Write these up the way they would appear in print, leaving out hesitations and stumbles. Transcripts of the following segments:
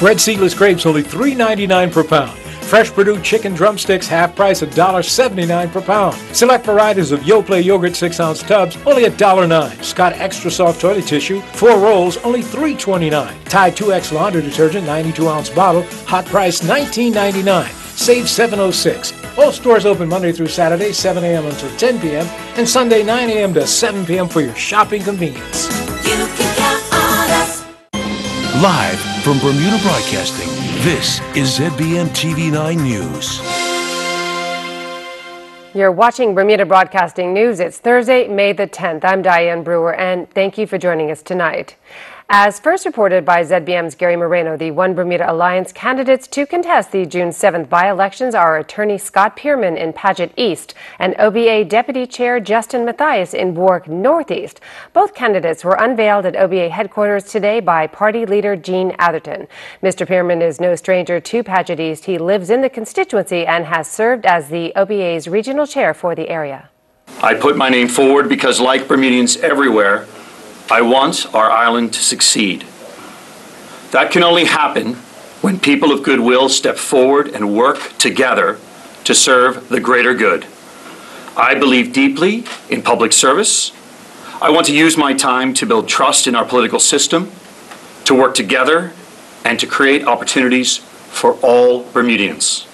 Red seedless grapes only $3.99 per pound. Fresh Purdue chicken drumsticks half price $1.79 per pound. Select varieties of Yoplait yogurt 6-ounce tubs only $1.09. Scott Extra Soft toilet tissue 4 rolls only $3.29. Tide 2X laundry detergent 92-ounce bottle hot price $19.99. Save $7.06. All stores open Monday through Saturday 7 a.m. until 10 p.m. and Sunday 9 a.m. to 7 p.m. for your shopping convenience. You can count on us. Live from Bermuda Broadcasting, this is ZBM TV9 News. You're watching Bermuda Broadcasting News. It's Thursday, May the 10th. I'm Diane Brewer, and thank you for joining us tonight. As first reported by ZBM's Gary Moreno, the One Bermuda Alliance candidates to contest the June 7th by-elections are attorney Scott Pierman in Paget East and OBA Deputy Chair Justin Mathias in Warwick Northeast. Both candidates were unveiled at OBA headquarters today by party leader Gene Atherton. Mr. Pierman is no stranger to Paget East. He lives in the constituency and has served as the OBA's regional chair for the area. I put my name forward because, like Bermudians everywhere, I want our island to succeed. That can only happen when people of goodwill step forward and work together to serve the greater good. I believe deeply in public service. I want to use my time to build trust in our political system, to work together, and to create opportunities for all Bermudians.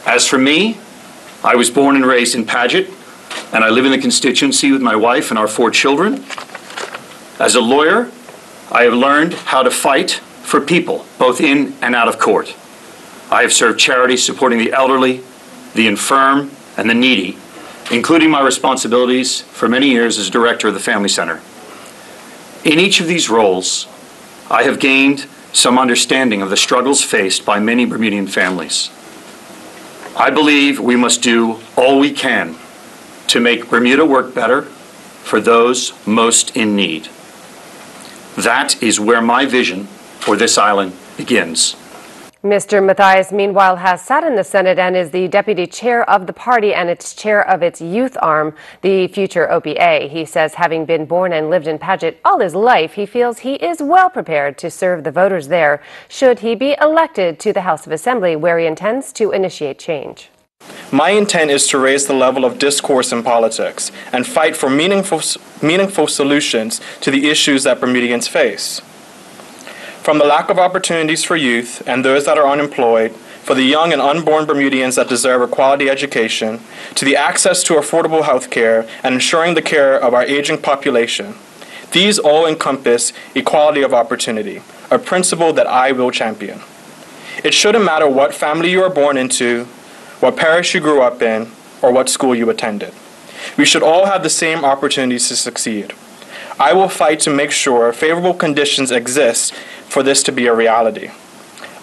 As for me, I was born and raised in Paget, and I live in the constituency with my wife and our 4 children. As a lawyer, I have learned how to fight for people, both in and out of court. I have served charities supporting the elderly, the infirm, and the needy, including my responsibilities for many years as director of the Family Center. In each of these roles, I have gained some understanding of the struggles faced by many Bermudian families. I believe we must do all we can to make Bermuda work better for those most in need. That is where my vision for this island begins. Mr. Mathias, meanwhile, has sat in the Senate and is the deputy chair of the party and its chair of its youth arm, the future OBA. He says, having been born and lived in Paget all his life, he feels he is well prepared to serve the voters there should he be elected to the House of Assembly, where he intends to initiate change. My intent is to raise the level of discourse in politics and fight for meaningful solutions to the issues that Bermudians face. From the lack of opportunities for youth and those that are unemployed, for the young and unborn Bermudians that deserve a quality education, to the access to affordable health care and ensuring the care of our aging population. These all encompass equality of opportunity, a principle that I will champion. It shouldn't matter what family you are born into, what parish you grew up in, or what school you attended. We should all have the same opportunities to succeed. I will fight to make sure favorable conditions exist for this to be a reality.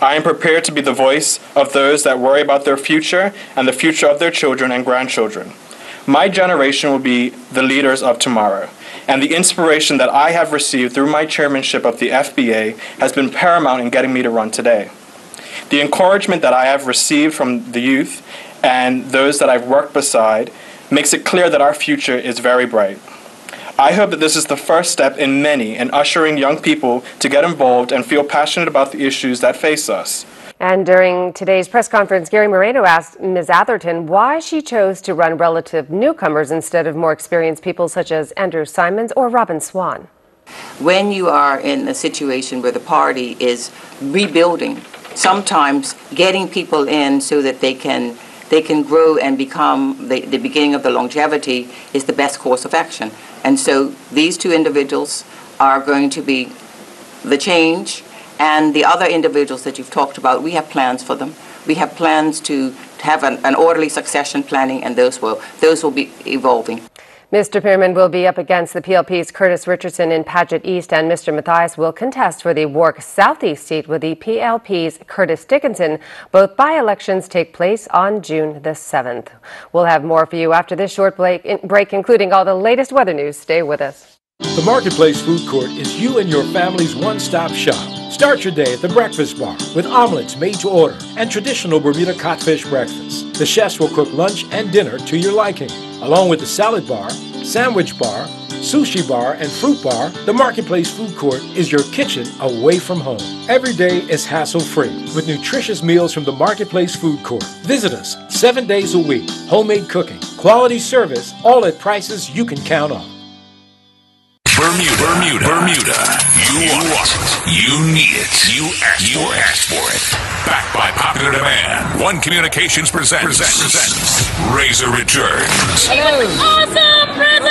I am prepared to be the voice of those that worry about their future and the future of their children and grandchildren. My generation will be the leaders of tomorrow, and the inspiration that I have received through my chairmanship of the FBA has been paramount in getting me to run today. The encouragement that I have received from the youth and those that I've worked beside makes it clear that our future is very bright. I hope that this is the first step in many in ushering young people to get involved and feel passionate about the issues that face us. And during today's press conference, Gary Moreno asked Ms. Atherton why she chose to run relative newcomers instead of more experienced people such as Andrew Simons or Robin Swan. When you are in a situation where the party is rebuilding, sometimes getting people in so that they can grow and become the beginning of the longevity is the best course of action. And so these 2 individuals are going to be the change, and the other individuals that you've talked about, we have plans for them. We have plans to have an orderly succession planning, and those will be evolving. Mr. Pierman will be up against the PLP's Curtis Richardson in Paget East, and Mr. Mathias will contest for the Warwick Southeast seat with the PLP's Curtis Dickinson. Both by-elections take place on June the 7th. We'll have more for you after this short break, including all the latest weather news. Stay with us. The Marketplace Food Court is you and your family's one-stop shop. Start your day at the Breakfast Bar with omelets made to order and traditional Bermuda codfish breakfast. The chefs will cook lunch and dinner to your liking, along with the salad bar, sandwich bar, sushi bar, and fruit bar, the Marketplace Food Court is your kitchen away from home. Every day is hassle-free with nutritious meals from the Marketplace Food Court. Visit us 7 days a week. Homemade cooking, quality service, all at prices you can count on. Bermuda. You want it. You need it. You asked for it. Backed by popular demand. One Communications presents Razor Returns. It was an awesome present!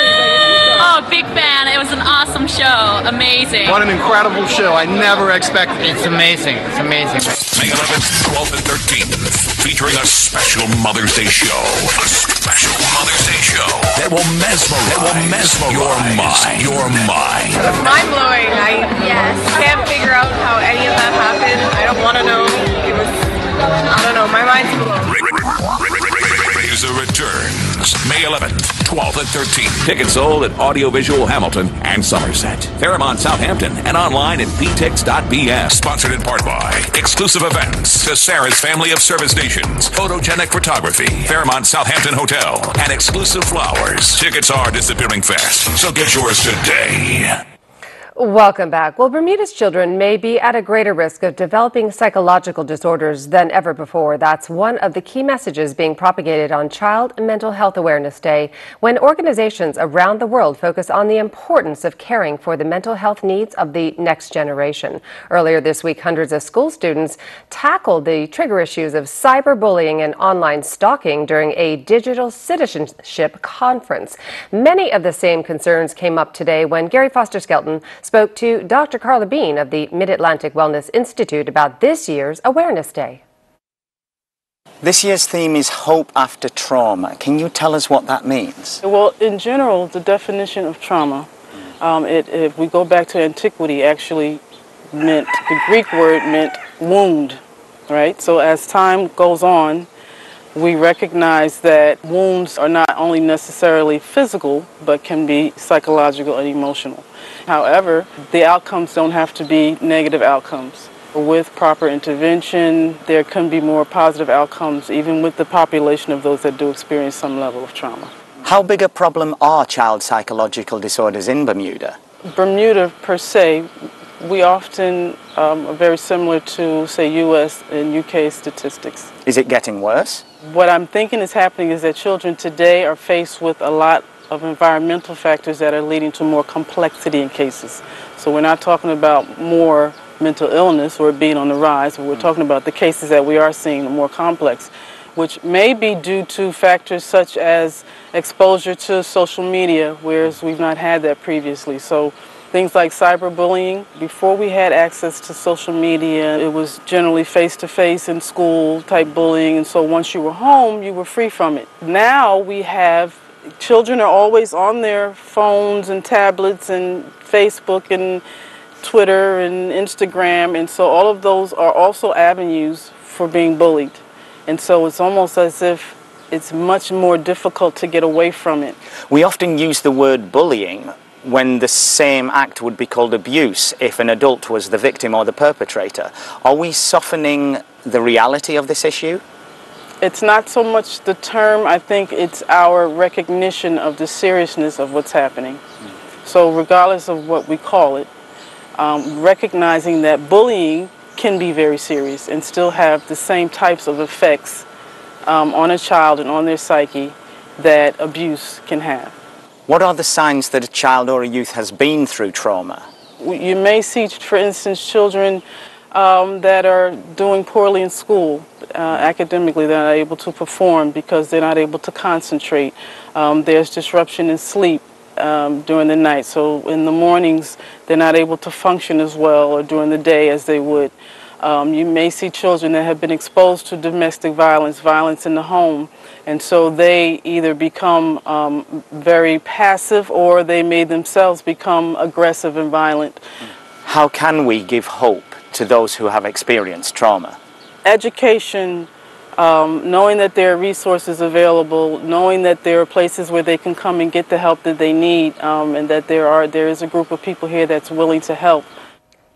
Oh, big fan. It was an awesome show. Amazing. What an incredible show. I never expected it. It's amazing. It's amazing. May 11th, 12th, and 13th. Featuring a special Mother's Day show. A special Mother's Day show that will mesmerize your mind. It's mind-blowing. I can't figure out how any of that happened. I don't want to know. I don't know. My mind's blown. Razor Returns. May 11th, 12th, and 13th. Tickets sold at Audiovisual Hamilton and Somerset, Fairmont Southampton, and online at ptix.bs. Sponsored in part by Exclusive Events, the Sarah's Family of Service Stations, Photogenic Photography, Fairmont Southampton Hotel, and Exclusive Flowers. Tickets are disappearing fast, so get yours today. Welcome back. Well, Bermuda's children may be at a greater risk of developing psychological disorders than ever before. That's one of the key messages being propagated on Child Mental Health Awareness Day, when organizations around the world focus on the importance of caring for the mental health needs of the next generation. Earlier this week, hundreds of school students tackled the trigger issues of cyberbullying and online stalking during a digital citizenship conference. Many of the same concerns came up today when Gary Foster Skelton spoke to Dr. Carla Bean of the Mid-Atlantic Wellness Institute about this year's Awareness Day. This year's theme is Hope After Trauma. Can you tell us what that means? Well, in general, the definition of trauma, if we go back to antiquity, actually meant, the Greek word meant wound, right? So as time goes on, we recognize that wounds are not only necessarily physical, but can be psychological and emotional. However, the outcomes don't have to be negative outcomes. With proper intervention, there can be more positive outcomes, even with the population of those that do experience some level of trauma. How big a problem are child psychological disorders in Bermuda? Bermuda, per se, we often are very similar to, say, US and UK statistics. Is it getting worse? What I'm thinking is happening is that children today are faced with a lot of environmental factors that are leading to more complexity in cases. So we're not talking about more mental illness or being on the rise, but we're talking about the cases that we are seeing are more complex, which may be due to factors such as exposure to social media, whereas we've not had that previously. So things like cyberbullying, before we had access to social media, it was generally face-to-face in school type bullying, and so once you were home, you were free from it. Now we have children are always on their phones and tablets and Facebook and Twitter and Instagram, and so all of those are also avenues for being bullied. And so it's almost as if it's much more difficult to get away from it. We often use the word bullying when the same act would be called abuse if an adult was the victim or the perpetrator. Are we softening the reality of this issue? It's not so much the term, I think it's our recognition of the seriousness of what's happening. So regardless of what we call it, recognizing that bullying can be very serious and still have the same types of effects on a child and on their psyche that abuse can have. What are the signs that a child or a youth has been through trauma? You may see, for instance, children that are doing poorly in school. Academically, they're not able to perform because they're not able to concentrate. There's disruption in sleep during the night, so in the mornings they're not able to function as well or during the day as they would. You may see children that have been exposed to domestic violence, violence in the home, and so they either become very passive or they may themselves become aggressive and violent. How can we give hope to those who have experienced trauma? Education, knowing that there are resources available, knowing that there are places where they can come and get the help that they need, and that there is a group of people here that's willing to help.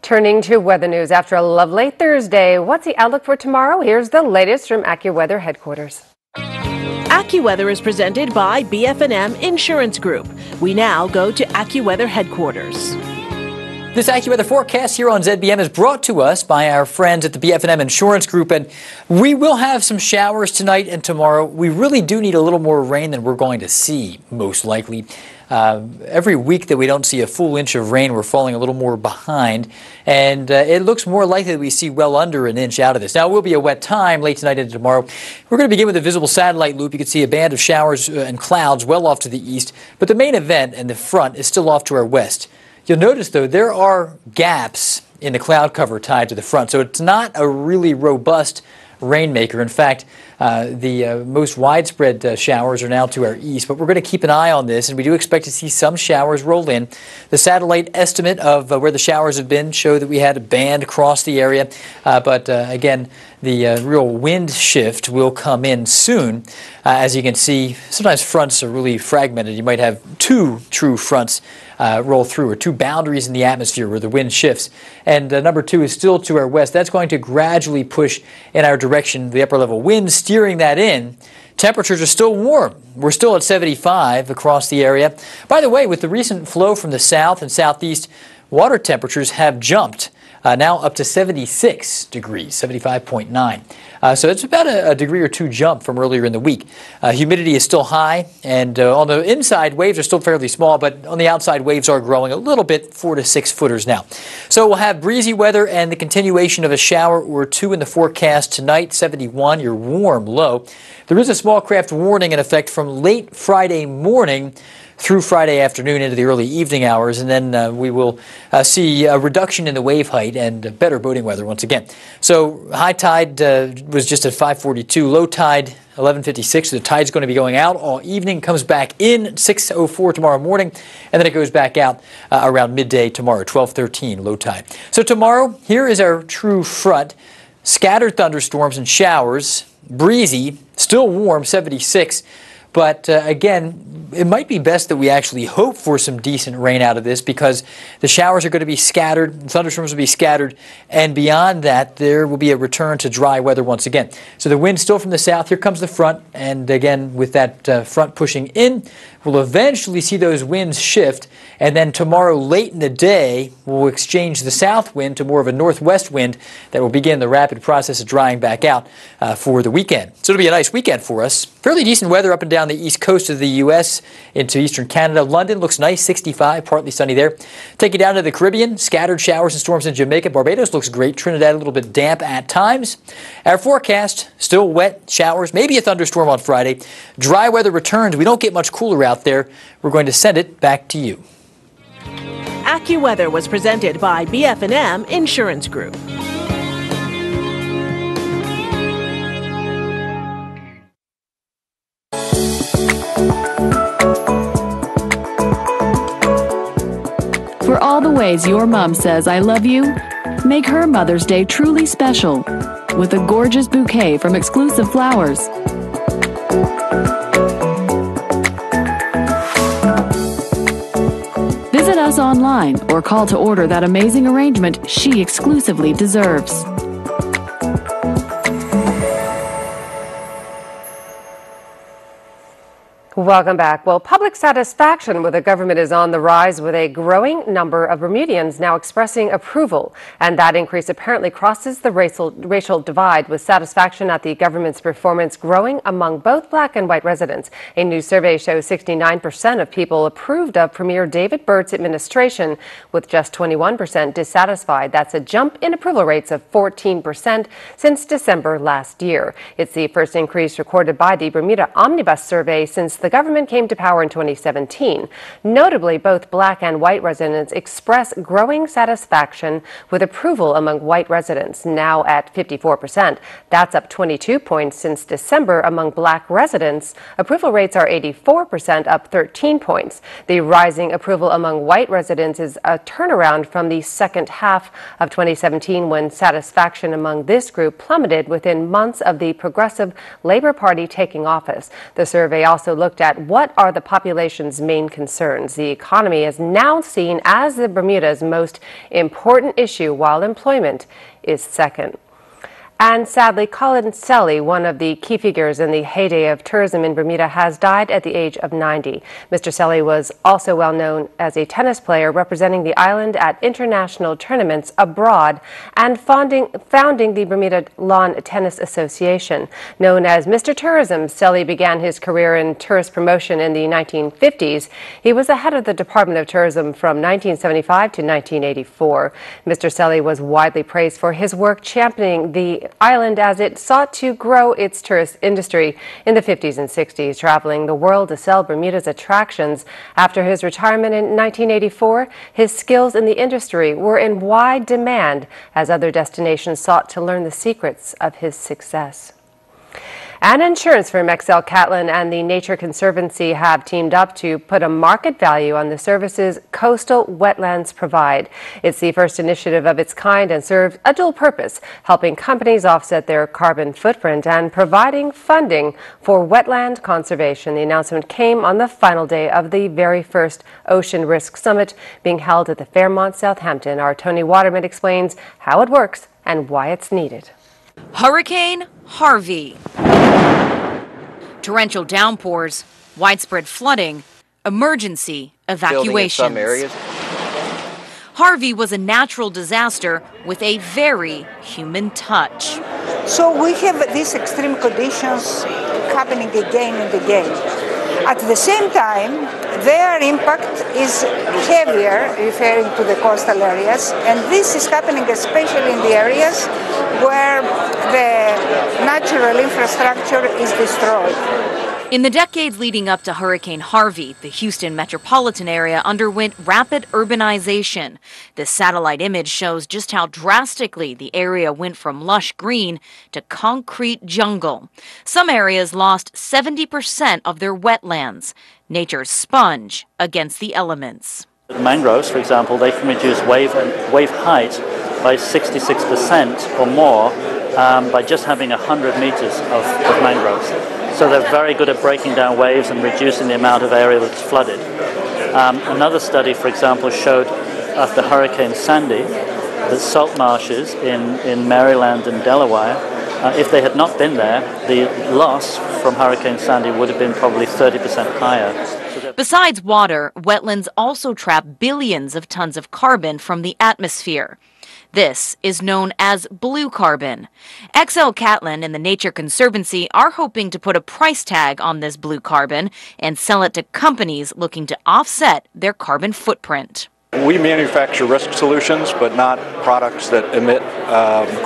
Turning to weather news after a lovely Thursday, what's the outlook for tomorrow? Here's the latest from AccuWeather headquarters. AccuWeather is presented by BF&M Insurance Group. We now go to AccuWeather headquarters. This AccuWeather forecast here on ZBM is brought to us by our friends at the BF&M Insurance Group, and we will have some showers tonight and tomorrow. We really do need a little more rain than we're going to see, most likely. Every week that we don't see a full inch of rain, we're falling a little more behind, and it looks more likely that we see well under an inch out of this. Now, it will be a wet time late tonight into tomorrow. We're going to begin with a visible satellite loop. You can see a band of showers and clouds well off to the east, but the main event and the front is still off to our west. You'll notice, though, there are gaps in the cloud cover tied to the front, so it's not a really robust rainmaker. In fact, the most widespread showers are now to our east, but we're going to keep an eye on this, and we do expect to see some showers roll in. The satellite estimate of where the showers have been show that we had a band across the area, but again, the real wind shift will come in soon. As you can see, sometimes fronts are really fragmented. You might have two true fronts roll through, or two boundaries in the atmosphere where the wind shifts. And number two is still to our west. That's going to gradually push in our direction, the upper level wind steering that in. Temperatures are still warm. We're still at 75 across the area. By the way, with the recent flow from the south and southeast, water temperatures have jumped. Now up to 76 degrees, 75.9. So it's about a degree or two jump from earlier in the week. Humidity is still high, and on the inside, waves are still fairly small, but on the outside, waves are growing a little bit, 4 to 6 footers now. So we'll have breezy weather and the continuation of a shower or two in the forecast tonight, 71, your warm low. There is a small craft warning in effect from late Friday morning through Friday afternoon into the early evening hours, and then we will see a reduction in the wave height and better boating weather once again. So high tide was just at 5:42, low tide 11:56. So the tide's going to be going out all evening, comes back in 6:04 tomorrow morning, and then it goes back out around midday tomorrow, 12:13 low tide. So tomorrow, here is our true front. Scattered thunderstorms and showers, breezy, still warm, 76. But again, it might be best that we actually hope for some decent rain out of this, because the showers are going to be scattered, thunderstorms will be scattered, and beyond that, there will be a return to dry weather once again. So the wind still from the south. Here comes the front, and again, with that front pushing in, we'll eventually see those winds shift, and then tomorrow late in the day, we'll exchange the south wind to more of a northwest wind that will begin the rapid process of drying back out for the weekend. So it'll be a nice weekend for us. Fairly decent weather up and down the east coast of the U.S. into eastern Canada. London looks nice, 65, partly sunny there. Take you down to the Caribbean, scattered showers and storms in Jamaica. Barbados looks great. Trinidad a little bit damp at times. Our forecast, still wet, showers, maybe a thunderstorm on Friday. Dry weather returns. We don't get much cooler out there. We're going to send it back to you. AccuWeather was presented by BF&M Insurance Group. For all the ways your mom says I love you, make her Mother's Day truly special with a gorgeous bouquet from Exclusive Flowers. Visit us online or call to order that amazing arrangement she exclusively deserves. Welcome back. Well, public satisfaction with the government is on the rise, with a growing number of Bermudians now expressing approval. And that increase apparently crosses the racial divide, with satisfaction at the government's performance growing among both black and white residents. A new survey shows 69% of people approved of Premier David Byrd's administration, with just 21% dissatisfied. That's a jump in approval rates of 14% since December last year. It's the first increase recorded by the Bermuda Omnibus survey since the government came to power in 2017. Notably, both black and white residents express growing satisfaction with approval among white residents, now at 54%. That's up 22 points since December. Among black residents, approval rates are 84%, up 13 points. The rising approval among white residents is a turnaround from the second half of 2017, when satisfaction among this group plummeted within months of the Progressive Labour Party taking office. The survey also looked at what are the population's main concerns. The economy is now seen as the Bermuda's most important issue, while employment is second. And sadly, Colin Selly, one of the key figures in the heyday of tourism in Bermuda, has died at the age of 90. Mr. Selly was also well known as a tennis player representing the island at international tournaments abroad and founding the Bermuda Lawn Tennis Association. Known as Mr. Tourism, Selly began his career in tourist promotion in the 1950s. He was the head of the Department of Tourism from 1975 to 1984. Mr. Selly was widely praised for his work championing the island as it sought to grow its tourist industry in the 50s and 60s, traveling the world to sell Bermuda's attractions. After his retirement in 1984, his skills in the industry were in wide demand as other destinations sought to learn the secrets of his success. An insurance firm, XL Catlin, and the Nature Conservancy have teamed up to put a market value on the services coastal wetlands provide. It's the first initiative of its kind and serves a dual purpose, helping companies offset their carbon footprint and providing funding for wetland conservation. The announcement came on the final day of the very first Ocean Risk Summit being held at the Fairmont, Southampton. Our Tony Waterman explains how it works and why it's needed. Hurricane Harvey. Torrential downpours, widespread flooding, emergency evacuations. Harvey was a natural disaster with a very human touch. So we have these extreme conditions happening again and again. At the same time, their impact is heavier, referring to the coastal areas, and this is happening especially in the areas where the natural infrastructure is destroyed. In the decades leading up to Hurricane Harvey, the Houston metropolitan area underwent rapid urbanization. This satellite image shows just how drastically the area went from lush green to concrete jungle. Some areas lost 70% of their wetlands, nature's sponge against the elements. Mangroves, for example, they can reduce wave height by 66% or more by just having 100 meters of mangroves. So they're very good at breaking down waves and reducing the amount of area that's flooded. Another study, for example, showed after Hurricane Sandy that salt marshes in Maryland and Delaware, if they had not been there, the loss from Hurricane Sandy would have been probably 30% higher. Besides water, wetlands also trap billions of tons of carbon from the atmosphere. This is known as blue carbon. XL Catlin and the Nature Conservancy are hoping to put a price tag on this blue carbon and sell it to companies looking to offset their carbon footprint. We manufacture risk solutions, but not products that emit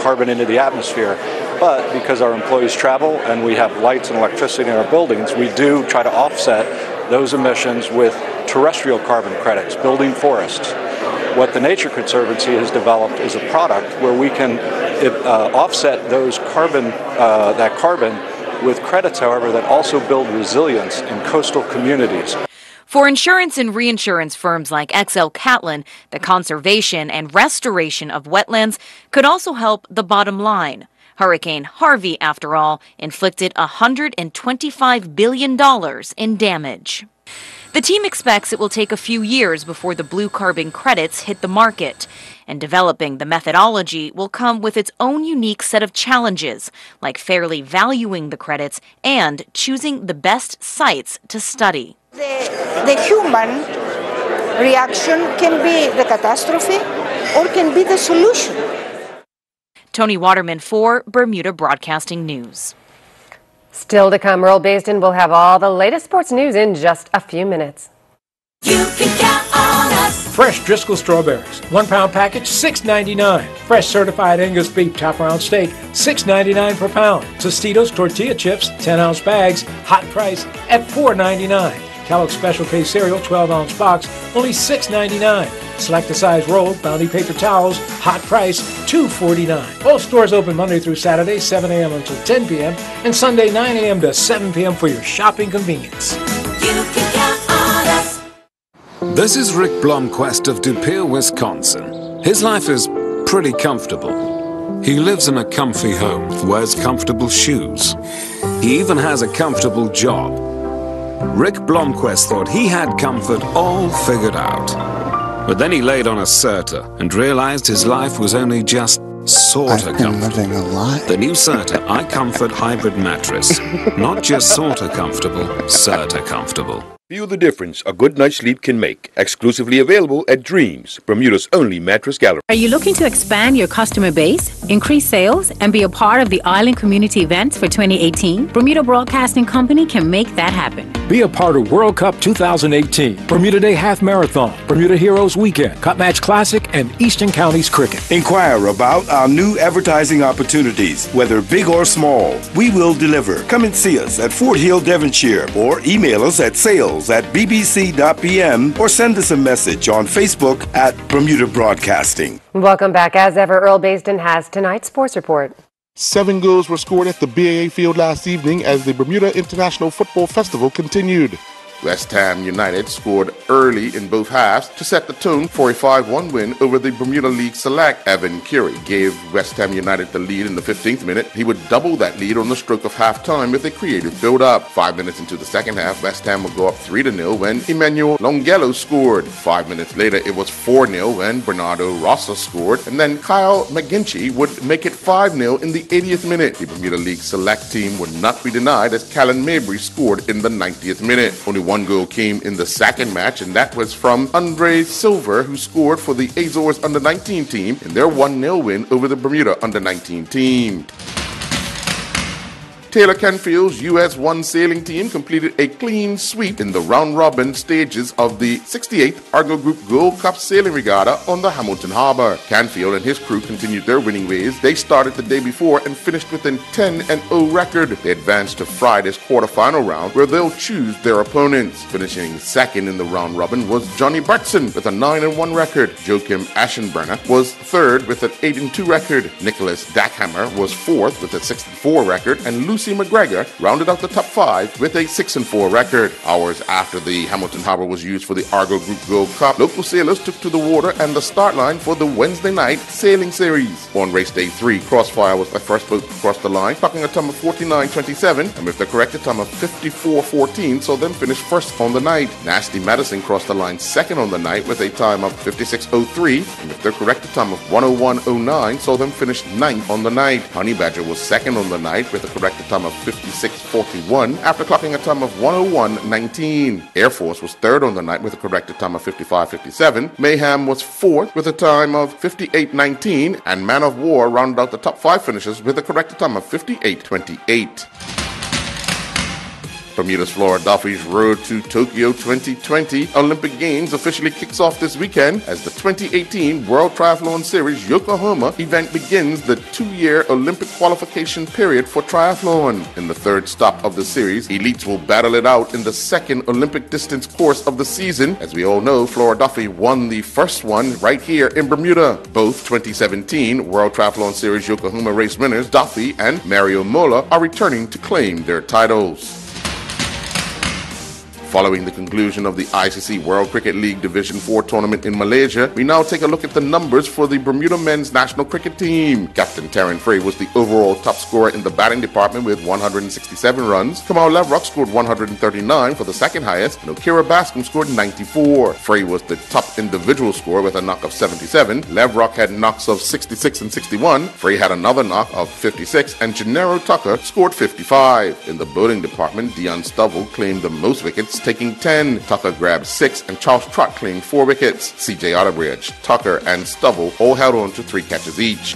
carbon into the atmosphere. But because our employees travel and we have lights and electricity in our buildings, we do try to offset those emissions with terrestrial carbon credits, building forests. What the Nature Conservancy has developed is a product where we can offset those that carbon with credits, however, that also build resilience in coastal communities. For insurance and reinsurance firms like XL Catlin, the conservation and restoration of wetlands could also help the bottom line. Hurricane Harvey, after all, inflicted $125 billion in damage. The team expects it will take a few years before the blue carbon credits hit the market, and developing the methodology will come with its own unique set of challenges, like fairly valuing the credits and choosing the best sites to study. The human reaction can be the catastrophe or can be the solution. Tony Waterman for Bermuda Broadcasting News. Still to come, Earl Baisden will have all the latest sports news in just a few minutes. You can count on us. Fresh Driscoll strawberries, 1 pound package, $6.99. Fresh certified Angus beef top round steak, $6.99 per pound. Tostitos tortilla chips, 10-ounce bags, hot price at $4.99. Kellogg's Special K cereal, 12-ounce box, only $6.99. Select a size roll, Bounty paper towels, hot price, $2.49. All stores open Monday through Saturday, 7 a.m. until 10 p.m. and Sunday, 9 a.m. to 7 p.m. for your shopping convenience. You can count on us. This is Rick Blomquist of De Pere, Wisconsin. His life is pretty comfortable. He lives in a comfy home, wears comfortable shoes. He even has a comfortable job. Rick Blomquist thought he had comfort all figured out. But then he laid on a Serta and realized his life was only just sorta I've been comfortable. living a lie. The new Certa iComfort Hybrid Mattress. Not just sorta comfortable, Certa comfortable. Feel the difference a good night's sleep can make. Exclusively available at Dreams, Bermuda's only mattress gallery. Are you looking to expand your customer base, increase sales, and be a part of the Island Community Events for 2018? Bermuda Broadcasting Company can make that happen. Be a part of World Cup 2018, Bermuda Day Half Marathon, Bermuda Heroes Weekend, Cup Match Classic, and Eastern Counties Cricket. Inquire about our new advertising opportunities, whether big or small. We will deliver. Come and see us at Fort Hill, Devonshire, or email us at sales@bbc.pm or send us a message on Facebook at Bermuda Broadcasting. Welcome back. As ever, Earl Basden has tonight's sports report. 7 goals were scored at the BAA field last evening as the Bermuda International Football Festival continued. West Ham United scored early in both halves to set the tone for a 5-1 win over the Bermuda League select. Evan Curry gave West Ham United the lead in the 15th minute. He would double that lead on the stroke of halftime with a creative build-up. 5 minutes into the second half, West Ham would go up 3-0 when Emmanuel Longello scored. 5 minutes later, it was 4-0 when Bernardo Rossa scored, and then Kyle McGinchey would make it 5-0 in the 80th minute. The Bermuda League select team would not be denied as Callan Mabry scored in the 90th minute. Only one goal came in the second match, and that was from Andre Silver, who scored for the Azores under-19 team in their 1-0 win over the Bermuda under-19 team. Taylor Canfield's US-1 sailing team completed a clean sweep in the round-robin stages of the 68th Argo Group Gold Cup Sailing Regatta on the Hamilton Harbor. Canfield and his crew continued their winning ways. They started the day before and finished with a 10-0 record. They advanced to Friday's quarterfinal round, where they'll choose their opponents. Finishing second in the round-robin was Johnny Bartson with a 9-1 record. Joachim Aschenbrenner was third with an 8-2 record. Nicholas Dackhammer was fourth with a 6-4 record, and Lucy McGregor rounded out the top five with a 6-4 record. Hours after the Hamilton Harbor was used for the Argo Group Gold Cup, local sailors took to the water and the start line for the Wednesday night sailing series. On race day 3, Crossfire was the first boat to cross the line, clocking a time of 49.27, and with the corrected time of 54.14, saw them finish first on the night. Nasty Madison crossed the line second on the night with a time of 56.03, and with their corrected time of 101.09, saw them finish ninth on the night. Honey Badger was second on the night with a corrected time of 56.41 after clocking a time of 101.19. Air Force was third on the night with a corrected time of 55.57. Mayhem was fourth with a time of 58.19, and Man of War rounded out the top 5 finishers with a corrected time of 58.28. Bermuda's Flora Duffy's Road to Tokyo 2020 Olympic Games officially kicks off this weekend as the 2018 World Triathlon Series Yokohama event begins the 2-year Olympic qualification period for triathlon. In the third stop of the series, elites will battle it out in the second Olympic distance course of the season. As we all know, Flora Duffy won the first one right here in Bermuda. Both 2017 World Triathlon Series Yokohama race winners Duffy and Mario Mola are returning to claim their titles. Following the conclusion of the ICC World Cricket League Division 4 tournament in Malaysia, we now take a look at the numbers for the Bermuda men's national cricket team. Captain Terran Frey was the overall top scorer in the batting department with 167 runs. Kamal Lavrock scored 139 for the second highest, and Okira Bascom scored 94. Frey was the top individual scorer with a knock of 77. Lavrock had knocks of 66 and 61. Frey had another knock of 56, and Gennaro Tucker scored 55. In the bowling department, Dion Stovall claimed the most wickets, taking 10. Tucker grabbed 6, and Charles Trott claimed 4 wickets. CJ Otterbridge, Tucker, and Stovall all held on to 3 catches each.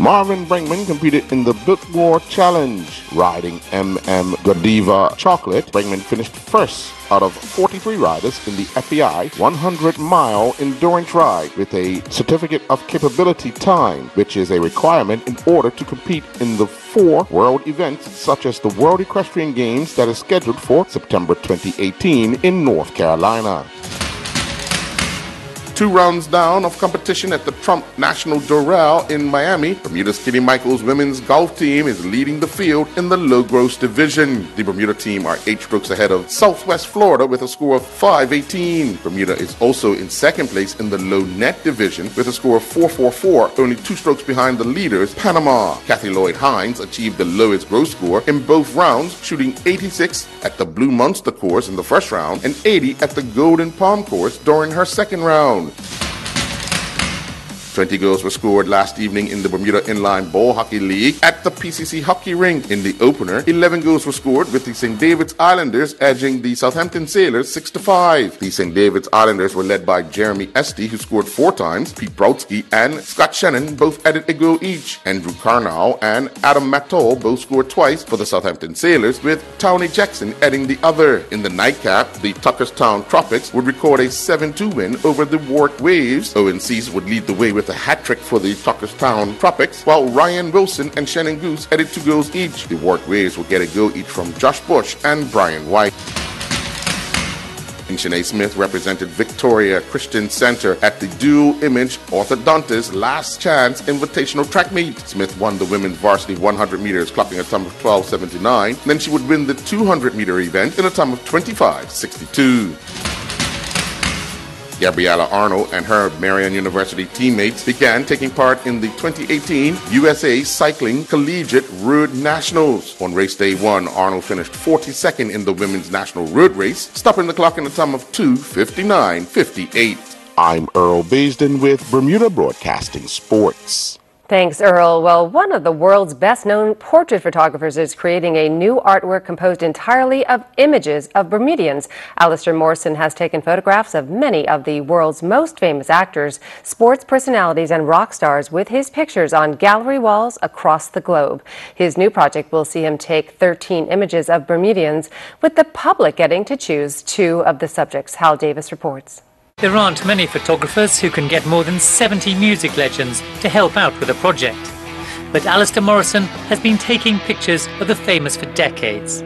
Marvin Brinkman competed in the Biltmore Challenge. Riding MM Godiva Chocolate, Brinkman finished first out of 43 riders in the FEI 100-mile endurance ride with a Certificate of Capability time, which is a requirement in order to compete in the 4 world events such as the World Equestrian Games that is scheduled for September 2018 in North Carolina. 2 rounds down of competition at the Trump National Doral in Miami, Bermuda's Kitty Michaels women's golf team is leading the field in the low gross division. The Bermuda team are 8 strokes ahead of Southwest Florida with a score of 518. Bermuda is also in second place in the low net division with a score of 444, only 2 strokes behind the leaders, Panama. Kathy Lloyd Hines achieved the lowest gross score in both rounds, shooting 86 at the Blue Monster course in the first round and 80 at the Golden Palm course during her second round. 20 goals were scored last evening in the Bermuda Inline Ball Hockey League at the PCC Hockey Rink. In the opener, 11 goals were scored, with the St. David's Islanders edging the Southampton Sailors 6-5. The St. David's Islanders were led by Jeremy Esty, who scored 4 times. Pete Brodsky and Scott Shannon both added a goal each. Andrew Carnow and Adam Mattall both scored twice for the Southampton Sailors, with Townie Jackson adding the other. In the nightcap, the Tuckerstown Tropics would record a 7-2 win over the Warwick Waves. Owen Cease would lead the way with a hat-trick for the Tuckerstown Tropics, while Ryan Wilson and Shannon Goose added 2 goals each. The Warwick Waves would get a goal each from Josh Bush and Brian White. Shanae Smith represented Victoria Christian Center at the Dual Image Orthodontist Last Chance Invitational Track Meet. Smith won the women's varsity 100 meters, clocking a time of 12:79. Then she would win the 200-meter event in a time of 25:62. Gabriella Arnold and her Marian University teammates began taking part in the 2018 USA Cycling Collegiate Road Nationals. On race day 1, Arnold finished 42nd in the women's national road race, stopping the clock in a time of 2:59:58. I'm Earl Baisden with Bermuda Broadcasting Sports. Thanks, Earl. Well, one of the world's best-known portrait photographers is creating a new artwork composed entirely of images of Bermudians. Alistair Morrison has taken photographs of many of the world's most famous actors, sports personalities, and rock stars with his pictures on gallery walls across the globe. His new project will see him take 13 images of Bermudians, with the public getting to choose 2 of the subjects. Hal Davis reports. There aren't many photographers who can get more than 70 music legends to help out with a project. But Alistair Morrison has been taking pictures of the famous for decades.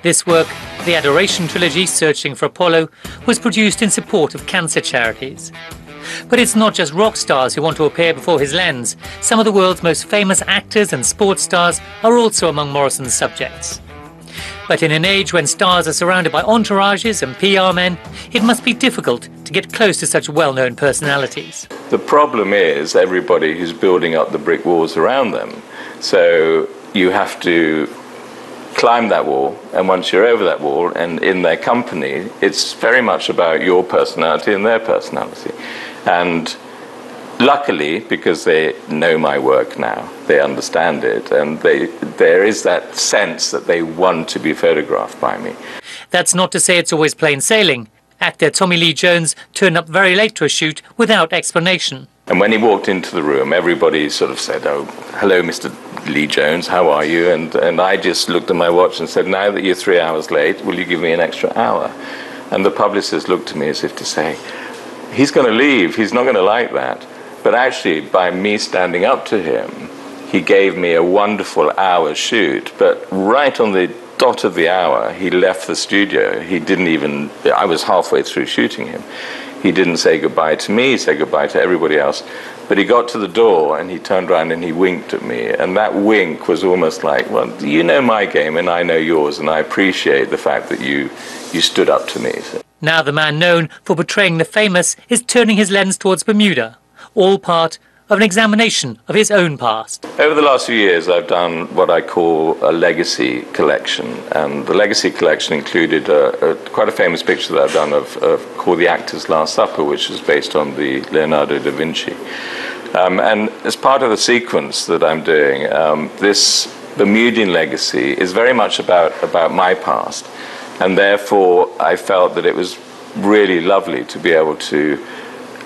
This work, the Adoration Trilogy, Searching for Apollo, was produced in support of cancer charities. But it's not just rock stars who want to appear before his lens. Some of the world's most famous actors and sports stars are also among Morrison's subjects. But in an age when stars are surrounded by entourages and PR men, it must be difficult to get close to such well-known personalities. The problem is everybody who's building up the brick walls around them. So you have to climb that wall, and once you're over that wall and in their company, it's very much about your personality and their personality. And luckily, because they know my work now, they understand it, and there is that sense that they want to be photographed by me. That's not to say it's always plain sailing. Actor Tommy Lee Jones turned up very late to a shoot without explanation. And when he walked into the room, everybody sort of said, "Oh, hello, Mr. Lee Jones, how are you?" And I just looked at my watch and said, "Now that you're 3 hours late, will you give me an extra hour?" And the publicist looked at me as if to say, "He's going to leave, he's not going to like that." But actually, by me standing up to him, he gave me a wonderful hour shoot. But right on the dot of the hour, he left the studio. He didn't even, I was halfway through shooting him. He didn't say goodbye to me, he said goodbye to everybody else. But he got to the door and he turned around and he winked at me. And that wink was almost like, well, you know my game and I know yours, and I appreciate the fact that you stood up to me. So. Now the man known for portraying the famous is turning his lens towards Bermuda, all part of an examination of his own past. Over the last few years, I've done what I call a legacy collection, and the legacy collection included quite a famous picture that I've done of called The Actor's Last Supper, which is based on the Leonardo da Vinci. And as part of the sequence that I'm doing, this Bermudian legacy is very much about my past, and therefore I felt that it was really lovely to be able to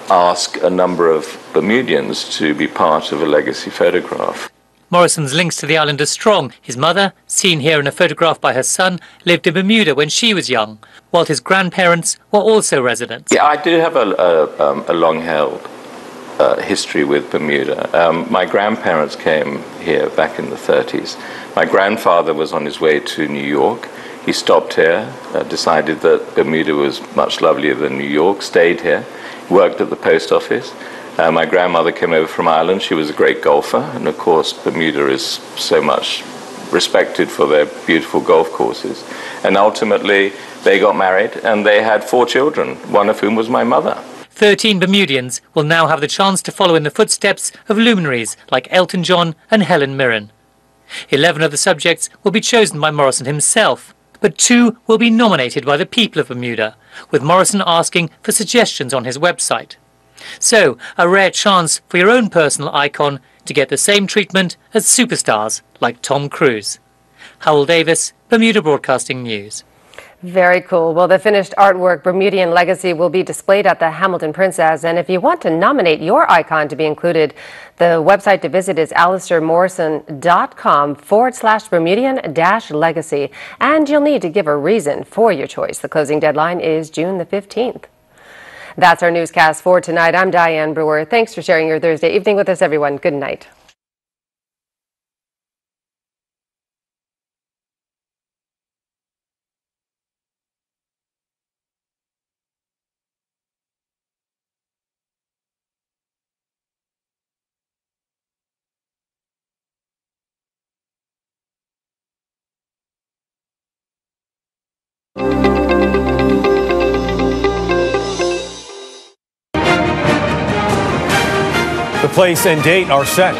ask a number of Bermudians to be part of a legacy photograph. Morrison's links to the island are strong. His mother, seen here in a photograph by her son, lived in Bermuda when she was young, while his grandparents were also residents. Yeah, I do have a long-held history with Bermuda. My grandparents came here back in the 30s. My grandfather was on his way to New York. He stopped here, decided that Bermuda was much lovelier than New York, stayed here, worked at the post office. My grandmother came over from Ireland. She was a great golfer, and of course Bermuda is so much respected for their beautiful golf courses. And ultimately they got married and they had 4 children, one of whom was my mother. 13 Bermudians will now have the chance to follow in the footsteps of luminaries like Elton John and Helen Mirren. 11 of the subjects will be chosen by Morrison himself, but 2 will be nominated by the people of Bermuda, with Morrison asking for suggestions on his website. So, a rare chance for your own personal icon to get the same treatment as superstars like Tom Cruise. Howell Davis, Bermuda Broadcasting News. Very cool. Well, the finished artwork, Bermudian Legacy, will be displayed at the Hamilton Princess. And if you want to nominate your icon to be included, the website to visit is alistairmorrison.com/Bermudian-legacy. And you'll need to give a reason for your choice. The closing deadline is June the 15th. That's our newscast for tonight. I'm Diane Brewer. Thanks for sharing your Thursday evening with us, everyone. Good night. The place and date are set.